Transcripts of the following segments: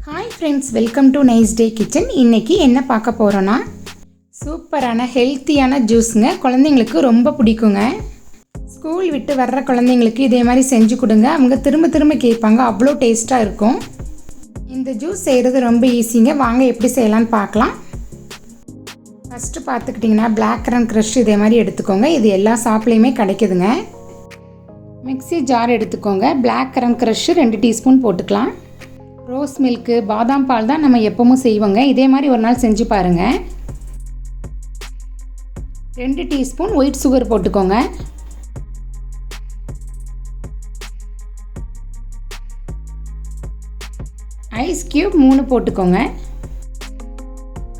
Hi friends, welcome to nice day kitchen. இன்றைக்கி என்ன பார்க்க போகிறோன்னா சூப்பரான ஹெல்த்தியான ஜூஸுங்க. குழந்தைங்களுக்கு ரொம்ப பிடிக்குங்க. ஸ்கூல் விட்டு வர்ற குழந்தைங்களுக்கு இதே மாதிரி செஞ்சு கொடுங்க. அவங்க திரும்ப திரும்ப கேட்பாங்க, அவ்வளோ டேஸ்ட்டாக இருக்கும். இந்த ஜூஸ் செய்கிறது ரொம்ப ஈஸிங்க. வாங்க எப்படி செய்யலான்னு பார்க்கலாம். ஃபஸ்ட்டு பார்த்துக்கிட்டிங்கன்னா பிளாக் கரண்ட் க்ரஷ் இதே மாதிரி எடுத்துக்கோங்க. இது எல்லா ஷாப்லேயுமே கிடைக்குதுங்க. மிக்ஸி ஜார் எடுத்துக்கோங்க. பிளாக் கரண்ட் க்ரஷ் 2 டீஸ்பூன் போட்டுக்கலாம். ரோஸ் மில்க்கு, பாதாம் பால் தான் நம்ம எப்பவும் செய்வோங்க. இதே மாதிரி ஒரு நாள் செஞ்சு பாருங்கள். 2 டீஸ்பூன் ஒயிட் சுகர் போட்டுக்கோங்க. ஐஸ் கியூப் 3 போட்டுக்கோங்க.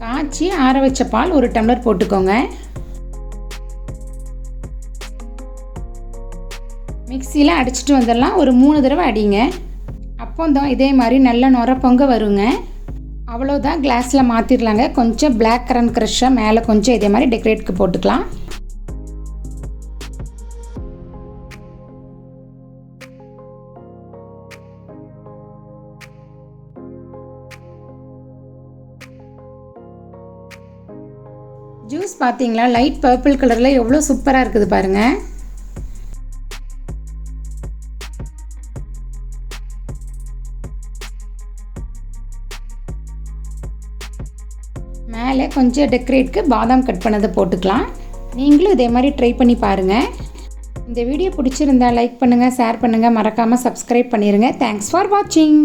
காய்ச்சி ஆற வச்ச பால் 1 டம்ளர் போட்டுக்கோங்க. மிக்சியில் அடிச்சிட்டு வந்துடலாம். ஒரு 3 தடவை அடிங்க. அப்போ தான் இதே மாதிரி நல்ல நுர பொங்க வருங்க. அவ்வளோதான், கிளாஸில் மாற்றிடலாங்க. கொஞ்சம் பிளாக் கரண்ட் க்ரஷ்ஷை மேலே கொஞ்சம் இதே மாதிரி டெக்கரேட்டுக்கு போட்டுக்கலாம். ஜூஸ் பார்த்தீங்களா, லைட் பர்பிள் கலரில் எவ்வளோ சூப்பராக இருக்குது பாருங்கள். மேலே கொஞ்சம் டெக்கரேட்க்கு பாதாம் கட் பண்ணதை போட்டுக்கலாம். நீங்களும் இதே மாதிரி ட்ரை பண்ணி பாருங்கள். இந்த வீடியோ பிடிச்சிருந்தா லைக் பண்ணுங்கள், ஷேர் பண்ணுங்கள், மறக்காமல் சப்ஸ்கிரைப் பண்ணிடுங்க. தேங்க்ஸ் ஃபார் வாட்சிங்.